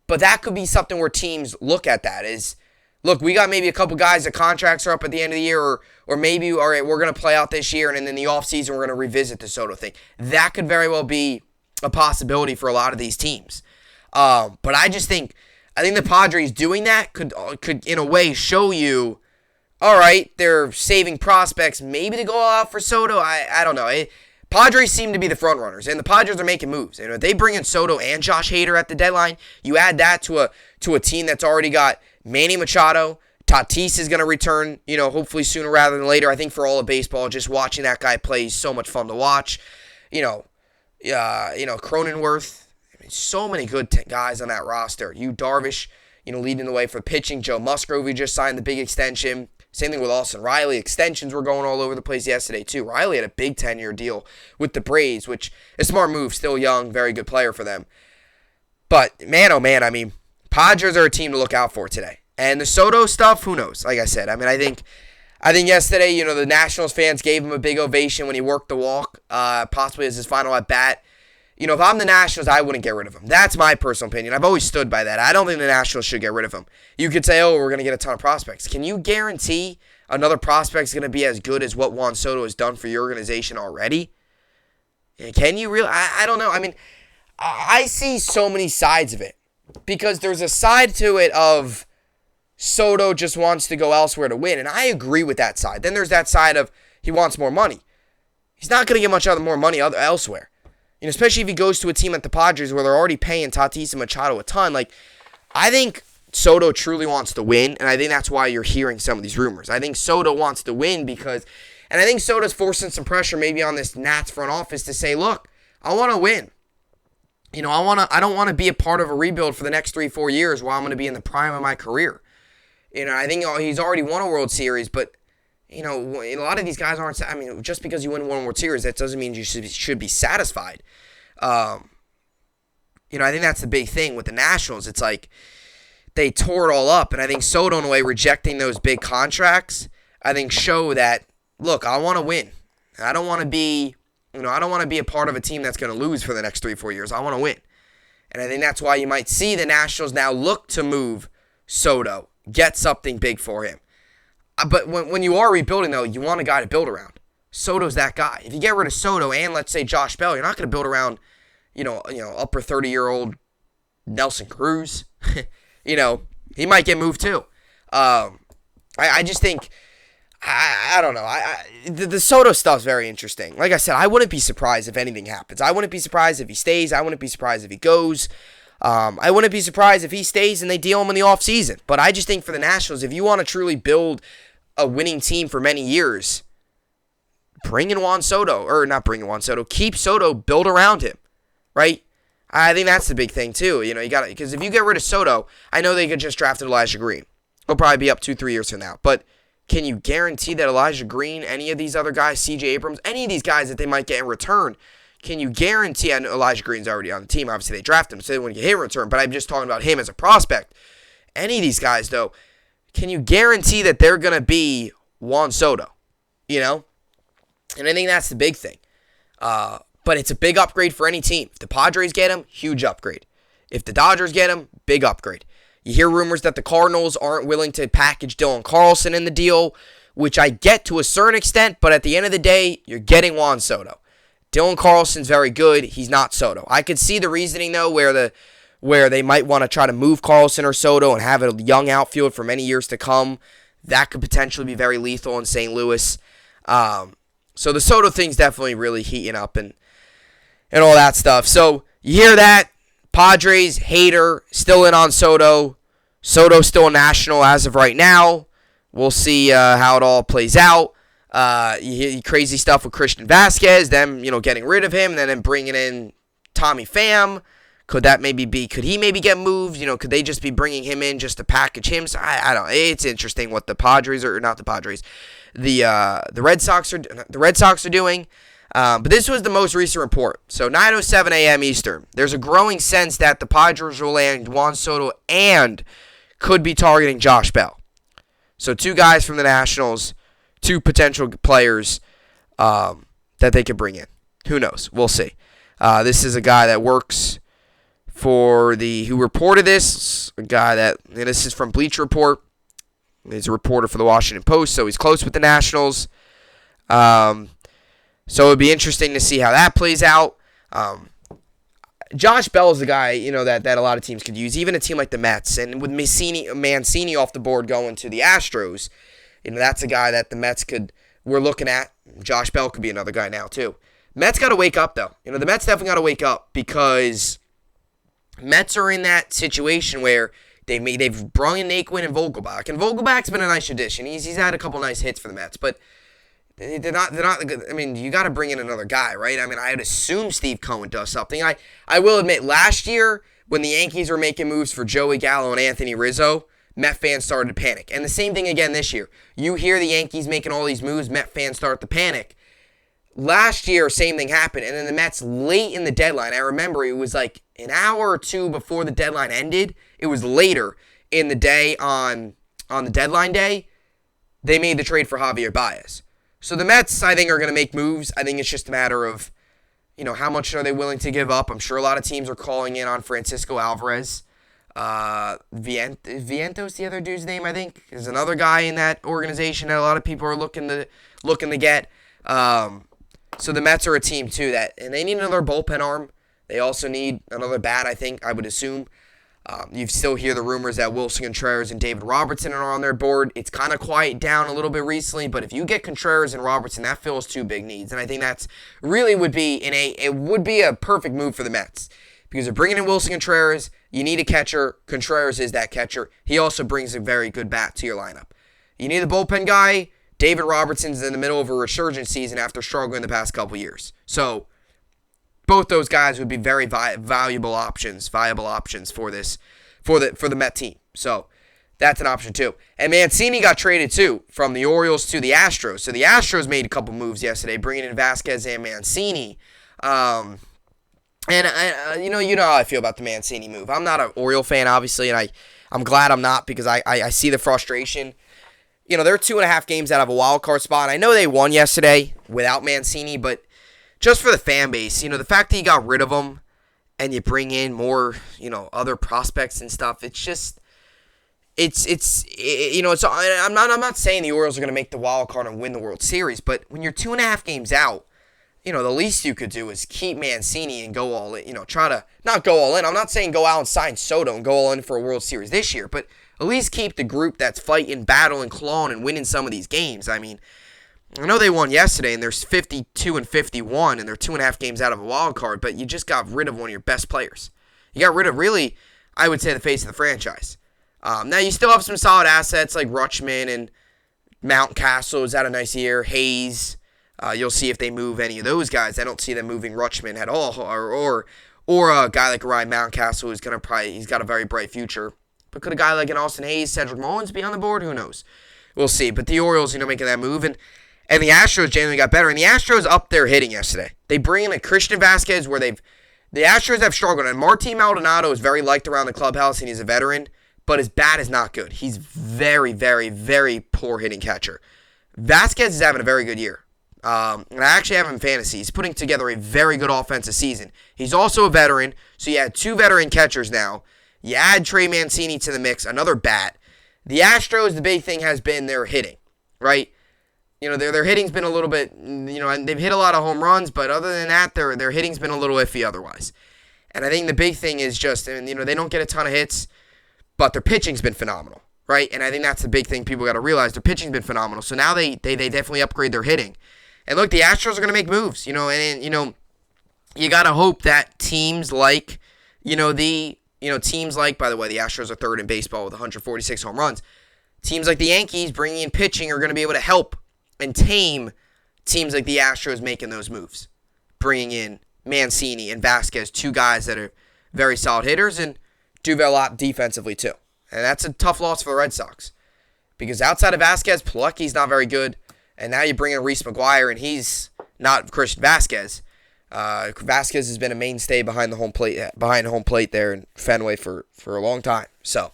But that could be something where teams look at that is, look, we got maybe a couple guys that contracts are up at the end of the year, or maybe, all right, we're going to play out this year, and then in the offseason, we're going to revisit the Soto thing. That could very well be a possibility for a lot of these teams. But I just think, I think the Padres doing that could in a way show you, all right, they're saving prospects maybe to go out for Soto. I don't know. Padres seem to be the front runners, and the Padres are making moves. If they bring in Soto and Josh Hader at the deadline, you add that to a team that's already got Manny Machado. Tatis is going to return, hopefully sooner rather than later. I think for all of baseball, just watching that guy play is so much fun to watch. Cronenworth. So many good guys on that roster. Darvish, leading the way for pitching. Joe Musgrove, who just signed the big extension. Same thing with Austin Riley. Extensions were going all over the place yesterday, too. Riley had a big 10-year deal with the Braves, which is a smart move. Still young, very good player for them. But, man, oh, man, Padres are a team to look out for today. And the Soto stuff, who knows? Like I said, I think yesterday, the Nationals fans gave him a big ovation when he worked the walk, possibly as his final at-bat. If I'm the Nationals, I wouldn't get rid of him. That's my personal opinion. I've always stood by that. I don't think the Nationals should get rid of him. You could say, we're going to get a ton of prospects. Can you guarantee another prospect is going to be as good as what Juan Soto has done for your organization already? Can you really? I don't know. I see so many sides of it. Because there's a side to it of Soto just wants to go elsewhere to win. And I agree with that side. Then there's that side of he wants more money. He's not going to get much other more money elsewhere. Especially if he goes to a team at the Padres where they're already paying Tatis and Machado a ton. I think Soto truly wants to win, and I think that's why you're hearing some of these rumors. I think Soto wants to win and I think Soto's forcing some pressure maybe on this Nats front office to say, look, I want to win. I don't want to be a part of a rebuild for the next 3-4 years while I'm going to be in the prime of my career. I think he's already won a World Series, but a lot of these guys aren't. Just because you win one World Series, that doesn't mean you should be satisfied. I think that's the big thing with the Nationals. It's like they tore it all up, and I think Soto, in a way, rejecting those big contracts, I think show that, look, I want to win. I don't want to be, I don't want to be a part of a team that's going to lose for the next 3-4 years. I want to win. And I think that's why you might see the Nationals now look to move Soto, get something big for him. But when you are rebuilding, though, you want a guy to build around. Soto's that guy. If you get rid of Soto and, let's say, Josh Bell, you're not going to build around, upper 30-year-old Nelson Cruz. He might get moved too. I just think, I don't know. The Soto stuff's very interesting. Like I said, I wouldn't be surprised if anything happens. I wouldn't be surprised if he stays. I wouldn't be surprised if he goes. I wouldn't be surprised if he stays and they deal him in the offseason. But I just think for the Nationals, if you want to truly build a winning team for many years, bring in Juan Soto. Or not bring in Juan Soto. Keep Soto, build around him. Right? I think that's the big thing, too. You got to, because if you get rid of Soto, I know they could just draft Elijah Green. He'll probably be up 2-3 years from now. But can you guarantee that Elijah Green, any of these other guys, CJ Abrams, any of these guys that they might get in return, can you guarantee, I know Elijah Green's already on the team, obviously they drafted him, so they wouldn't get him in return, but I'm just talking about him as a prospect. Any of these guys, though, can you guarantee that they're going to be Juan Soto? And I think that's the big thing. But it's a big upgrade for any team. If the Padres get him, huge upgrade. If the Dodgers get him, big upgrade. You hear rumors that the Cardinals aren't willing to package Dylan Carlson in the deal, which I get to a certain extent, but at the end of the day, you're getting Juan Soto. Dylan Carlson's very good. He's not Soto. I could see the reasoning, though, where they might want to try to move Carlson or Soto and have a young outfield for many years to come. That could potentially be very lethal in St. Louis. So the Soto thing's definitely really heating up and all that stuff. So you hear that. Padres, Hader, still in on Soto. Soto's still national as of right now. We'll see how it all plays out. You hear crazy stuff with Christian Vasquez, them, getting rid of him, and then bringing in Tommy Pham. Could he maybe get moved? Could they just be bringing him in just to package him? So I don't know. It's interesting what the Padres not the Padres, the Red Sox are doing. But this was the most recent report. So 9:07 a.m. Eastern. There's a growing sense that the Padres will land Juan Soto and could be targeting Josh Bell. So 2 guys from the Nationals, 2 potential players that they could bring in. Who knows? We'll see. This is a guy that works for who reported this. A guy this is from Bleacher Report. He's a reporter for the Washington Post, so he's close with the Nationals. So it would be interesting to see how that plays out. Josh Bell is the guy, that a lot of teams could use, even a team like the Mets. And with Mancini off the board going to the Astros, that's a guy that the Mets we're looking at. Josh Bell could be another guy now, too. Mets got to wake up, though. The Mets definitely got to wake up because Mets are in that situation where they've brought in Naquin and Vogelbach. And Vogelbach's been a nice addition. He's had a couple nice hits for the Mets, but they're not good. I mean, you got to bring in another guy, right? I mean, I'd assume Steve Cohen does something. I will admit, last year when the Yankees were making moves for Joey Gallo and Anthony Rizzo, Met fans started to panic. And the same thing again this year. You hear the Yankees making all these moves, Met fans start to panic. Last year, same thing happened. And then the Mets, late in the deadline, I remember it was like an hour or two before the deadline ended. It was later in the day on the deadline day. They made the trade for Javier Baez. So the Mets, I think, are going to make moves. I think it's just a matter of, how much are they willing to give up. I'm sure a lot of teams are calling in on Francisco Alvarez. Vientos, the other dude's name, I think, is another guy in that organization that a lot of people are looking to get. So the Mets are a team, too, and they need another bullpen arm. They also need another bat, I would assume. You still hear the rumors that Wilson Contreras and David Robertson are on their board. It's kind of quiet down a little bit recently, but if you get Contreras and Robertson, that fills two big needs. And I think that's really would be a perfect move for the Mets. Because they're bringing in Wilson Contreras, you need a catcher. Contreras is that catcher. He also brings a very good bat to your lineup. You need a bullpen guy. David Robertson's in the middle of a resurgence season after struggling the past couple years. So both those guys would be very valuable options for the Met team. So that's an option too. And Mancini got traded too from the Orioles to the Astros. So the Astros made a couple moves yesterday, bringing in Vasquez and Mancini. And you know how I feel about the Mancini move. I'm not an Oriole fan, obviously, and I'm glad I'm not because I see the frustration. They're 2.5 games out of a wild card spot. I know they won yesterday without Mancini, but just for the fan base, the fact that you got rid of him and you bring in more, other prospects and stuff, it's just, I'm not saying the Orioles are going to make the wild card and win the World Series, but when you're 2.5 games out, the least you could do is keep Mancini and go all in, try to, not go all in. I'm not saying go out and sign Soto and go all in for a World Series this year, but at least keep the group that's fighting, battling, clawing, and winning some of these games. I mean, I know they won yesterday, and there's 52-51, and they're 2.5 games out of a wild card, but you just got rid of one of your best players. You got rid of, really, I would say, the face of the franchise. Now, you still have some solid assets like Rutschman and Mountcastle has had a nice year. Hayes. You'll see if they move any of those guys. I don't see them moving Rutschman at all, or a guy like Ryan Mountcastle who's he's got a very bright future. But could a guy like an Austin Hayes, Cedric Mullins be on the board? Who knows? We'll see. But the Orioles, making that move, and the Astros genuinely got better. And the Astros upped their hitting yesterday. They bring in a Christian Vasquez where the Astros have struggled. And Martin Maldonado is very liked around the clubhouse, and he's a veteran, but his bat is not good. He's very, very, very poor hitting catcher. Vasquez is having a very good year. And I actually have him in fantasy. He's putting together a very good offensive season. He's also a veteran, so you add two veteran catchers now. You add Trey Mancini to the mix, another bat. The Astros, the big thing has been their hitting, right? Their hitting's been a little bit, and they've hit a lot of home runs, but other than that, their hitting's been a little iffy otherwise. And I think the big thing is just, they don't get a ton of hits, but their pitching's been phenomenal, right? And I think that's the big thing people got to realize. Their pitching's been phenomenal. So now they definitely upgrade their hitting. And look, the Astros are going to make moves, you got to hope that teams like, teams like, by the way, the Astros are third in baseball with 146 home runs. Teams like the Yankees bringing in pitching are going to be able to help and tame teams like the Astros making those moves. Bringing in Mancini and Vasquez, two guys that are very solid hitters and do a lot defensively too. And that's a tough loss for the Red Sox. Because outside of Vasquez, Plutky's not very good. And now you bring in Reese McGuire, and he's not Christian Vasquez. Vasquez has been a mainstay behind home plate there in Fenway for a long time. So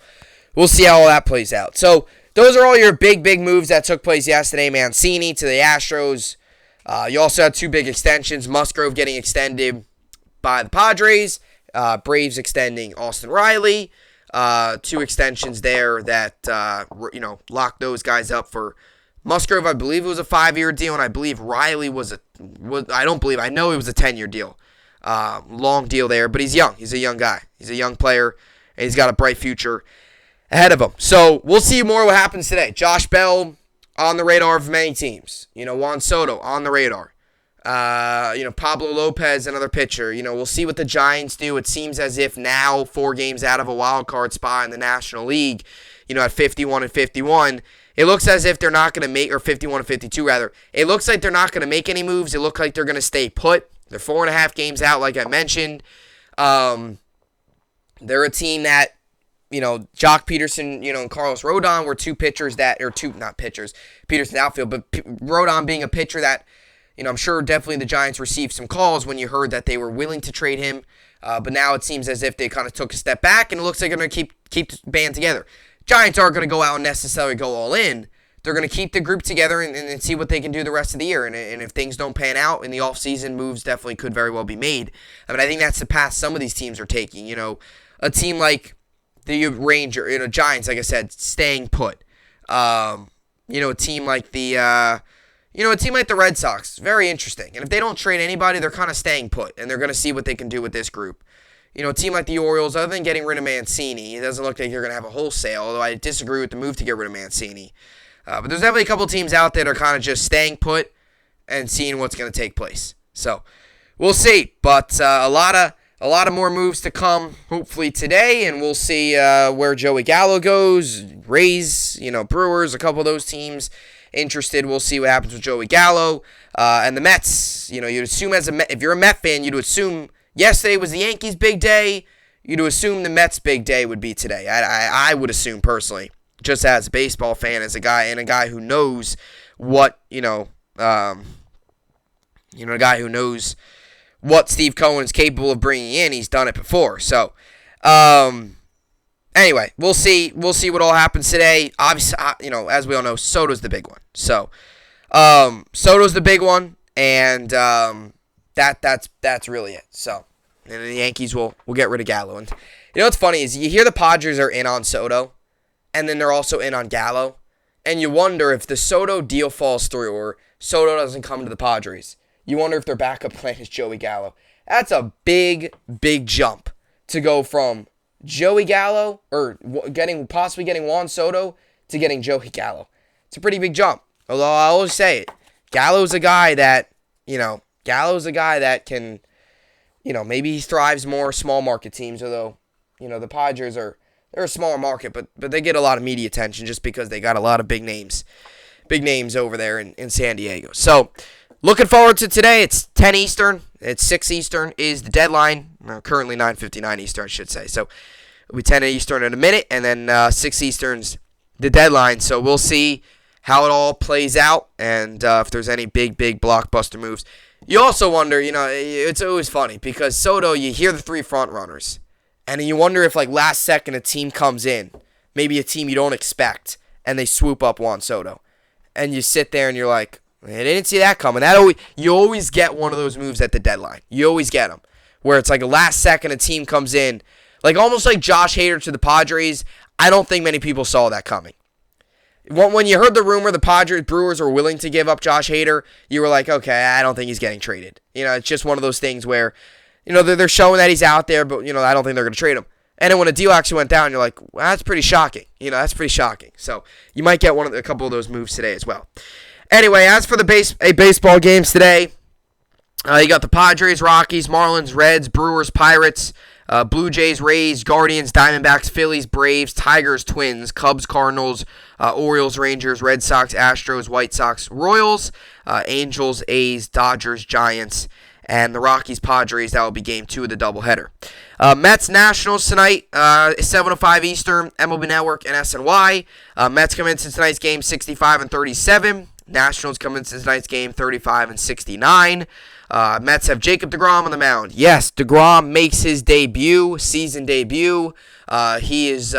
we'll see how all that plays out. So those are all your big moves that took place yesterday. Mancini to the Astros. You also had two big extensions. Musgrove getting extended by the Padres. Braves extending Austin Riley. Two extensions there that locked those guys up for. Musgrove, I believe it was a 5-year deal, and I believe Riley I know it was a 10-year deal. long deal there, but he's young. He's a young guy. He's a young player, and he's got a bright future ahead of him. So we'll see more what happens today. Josh Bell on the radar of many teams. Juan Soto on the radar. Pablo Lopez, another pitcher. We'll see what the Giants do. It seems as if now, 4 games out of a wild card spot in the National League, at 51-51, it looks as if they're not going to make, or 51-52 rather, it looks like they're not going to make any moves. It looks like they're going to stay put. They're 4.5 games out, like I mentioned. They're a team that, Jock Peterson, and Carlos Rodon were two pitchers that, or two, not pitchers, Peterson outfield, but Rodon being a pitcher that, I'm sure definitely the Giants received some calls when you heard that they were willing to trade him. But now it seems as if they kind of took a step back, and it looks like they're going to keep the band together. Giants aren't going to go out and necessarily go all in. They're going to keep the group together and see what they can do the rest of the year. And if things don't pan out in the offseason, moves definitely could very well be made. I think that's the path some of these teams are taking. A team like the Giants, like I said, staying put. A team like the Red Sox, very interesting. And if they don't trade anybody, they're kind of staying put, and they're going to see what they can do with this group. A team like the Orioles, other than getting rid of Mancini, it doesn't look like they're going to have a wholesale, although I disagree with the move to get rid of Mancini. But there's definitely a couple teams out there that are kind of just staying put and seeing what's going to take place. So we'll see. But a lot of more moves to come, hopefully today, and we'll see where Joey Gallo goes. Rays, Brewers, a couple of those teams interested. We'll see what happens with Joey Gallo. And the Mets, you'd assume if you're a Met fan, you'd assume yesterday was the Yankees' big day. You'd assume the Mets' big day would be today. I would assume personally, just as a baseball fan, as a guy who knows what, a guy who knows what Steve Cohen is capable of bringing in. He's done it before. So, anyway, we'll see what all happens today. Obviously, as we all know, Soto's the big one. So, Soto's the big one, and that's really it. So, and the Yankees will get rid of Gallo. And what's funny is you hear the Padres are in on Soto, and then they're also in on Gallo, and you wonder if the Soto deal falls through or Soto doesn't come to the Padres. You wonder if their backup plan is Joey Gallo. That's a big, big jump to go from Joey Gallo, or possibly getting Juan Soto, to getting Joey Gallo. It's a pretty big jump. Although I always say it, Gallo's a guy that can, maybe he thrives more small market teams. Although, the Padres they're a smaller market, but they get a lot of media attention just because they got a lot of big names over there in San Diego. So, looking forward to today. It's 10 Eastern. It's 6 Eastern is the deadline. Currently 9:59 Eastern, I should say. So it'll be 10 Eastern in a minute, and then 6 Eastern's the deadline. So we'll see how it all plays out, and if there's any big blockbuster moves. You also wonder, it's always funny because Soto, you hear the 3 front runners, and you wonder if last second a team comes in, maybe a team you don't expect, and they swoop up Juan Soto, and you sit there and you're like, I didn't see that coming. You always get one of those moves at the deadline. You always get them. Where it's a last second a team comes in. Almost like Josh Hader to the Padres. I don't think many people saw that coming. When you heard the rumor the Brewers were willing to give up Josh Hader, you were like, okay, I don't think he's getting traded. It's just one of those things where, they're showing that he's out there, but, I don't think they're going to trade him. And then when a deal actually went down, you're like, well, that's pretty shocking. That's pretty shocking. So you might get a couple of those moves today as well. Anyway, as for the baseball games today, you got the Padres, Rockies, Marlins, Reds, Brewers, Pirates, Blue Jays, Rays, Guardians, Diamondbacks, Phillies, Braves, Tigers, Twins, Cubs, Cardinals, Orioles, Rangers, Red Sox, Astros, White Sox, Royals, Angels, A's, Dodgers, Giants, and the Rockies, Padres. That will be game 2 of the doubleheader. Mets, Nationals tonight, 7:05 Eastern, MLB Network and SNY. Mets come into tonight's game 65-37. Nationals come into tonight's game 35-69. Mets have Jacob deGrom on the mound. Yes, deGrom makes his season debut. He is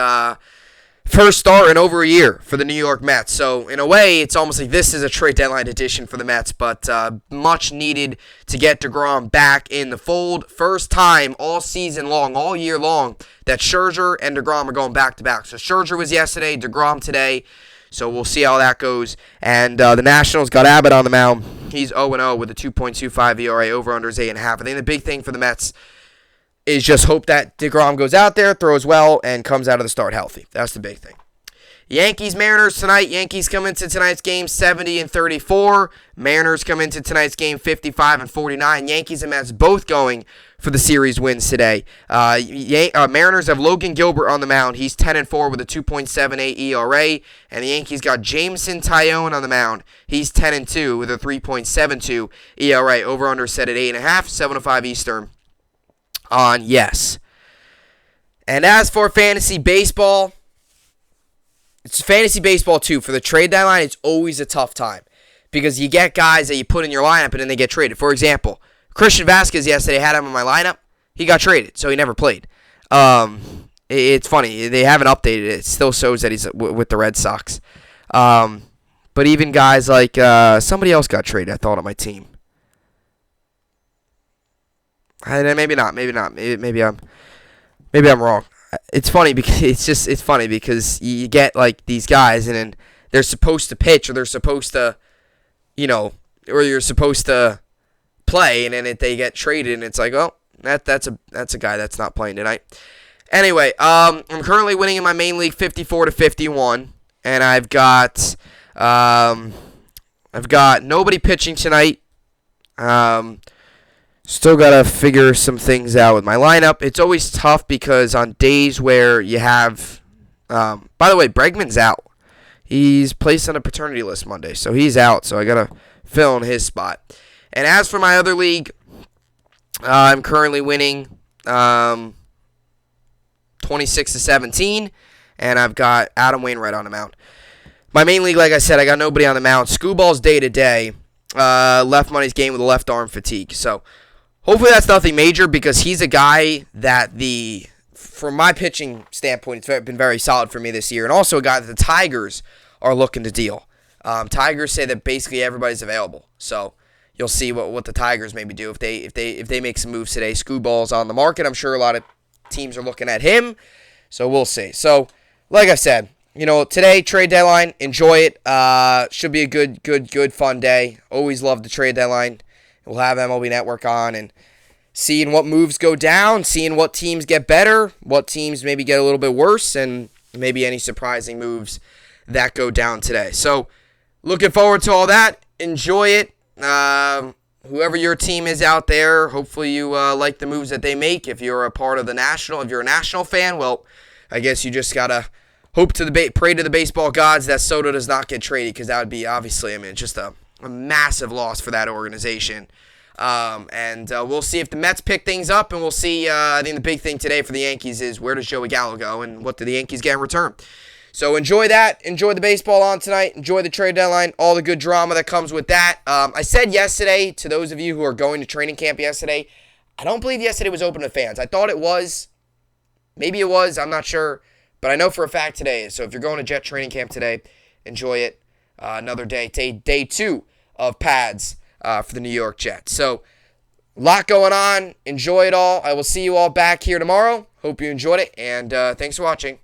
first start in over a year for the New York Mets. So, in a way, it's almost like this is a trade deadline edition for the Mets, but much needed to get deGrom back in the fold. First time all season long, all year long, that Scherzer and deGrom are going back-to-back. So, Scherzer was yesterday, deGrom today. So we'll see how that goes. And the Nationals got Abbott on the mound. He's 0-0 with a 2.25 ERA. Over-under is 8.5. I think the big thing for the Mets is just hope that DeGrom goes out there, throws well, and comes out of the start healthy. That's the big thing. Yankees Mariners tonight. Yankees come into tonight's game 70-34. Mariners come into tonight's game 55-49. Yankees and Mets both going for the series wins today. Mariners have Logan Gilbert on the mound. He's 10-4 with a 2.78 ERA. And the Yankees got Jameson Taillon on the mound. He's 10-2 with a 3.72 ERA. Over-under set at 8.5, 7:05 Eastern on Yes. And as for fantasy baseball, it's fantasy baseball too. For the trade deadline, it's always a tough time because you get guys that you put in your lineup and then they get traded. For example, Christian Vasquez yesterday had him in my lineup. He got traded, so he never played. It's funny. They haven't updated it. It still shows that he's with the Red Sox. But even guys like somebody else got traded, I thought, on my team. Maybe not. Maybe I'm wrong. It's funny because it's funny because you get like these guys and then they're supposed to pitch or they're supposed to, or you're supposed to play and then they get traded and it's like, oh, that's a guy that's not playing tonight. Anyway, I'm currently winning in my main league 54-51, and I've got nobody pitching tonight. Still got to figure some things out with my lineup. It's always tough because on days where you have... by the way, Bregman's out. He's placed on a paternity list Monday, so he's out. So I got to fill in his spot. And as for my other league, I'm currently winning 26-17, and I've got Adam Wainwright on the mound. My main league, like I said, I got nobody on the mound. Screwball's day-to-day. Left money's game with a left arm fatigue. So... hopefully that's nothing major because he's a guy that from my pitching standpoint, it's been very solid for me this year. And also a guy that the Tigers are looking to deal. Tigers say that basically everybody's available. So you'll see what the Tigers maybe do if they make some moves today. Screwball's on the market. I'm sure a lot of teams are looking at him. So we'll see. So like I said, today, trade deadline, enjoy it. Should be a good, fun day. Always love the trade deadline. We'll have MLB Network on and seeing what moves go down, seeing what teams get better, what teams maybe get a little bit worse, and maybe any surprising moves that go down today. So, looking forward to all that. Enjoy it. Whoever your team is out there, hopefully you like the moves that they make. If you're a part of the National, if you're a National fan, well, I guess you just got to pray to the baseball gods that Soto does not get traded because that would be obviously, just a massive loss for that organization. And we'll see if the Mets pick things up, and we'll see. I think the big thing today for the Yankees is where does Joey Gallo go, and what do the Yankees get in return? So enjoy that. Enjoy the baseball on tonight. Enjoy the trade deadline, all the good drama that comes with that. I said yesterday, to those of you who are going to training camp yesterday, I don't believe yesterday was open to fans. I thought it was. Maybe it was. I'm not sure. But I know for a fact today is. So if you're going to Jet training camp today, enjoy it. Another day, day 2 of pads for the New York Jets. So, a lot going on. Enjoy it all. I will see you all back here tomorrow. Hope you enjoyed it, and thanks for watching.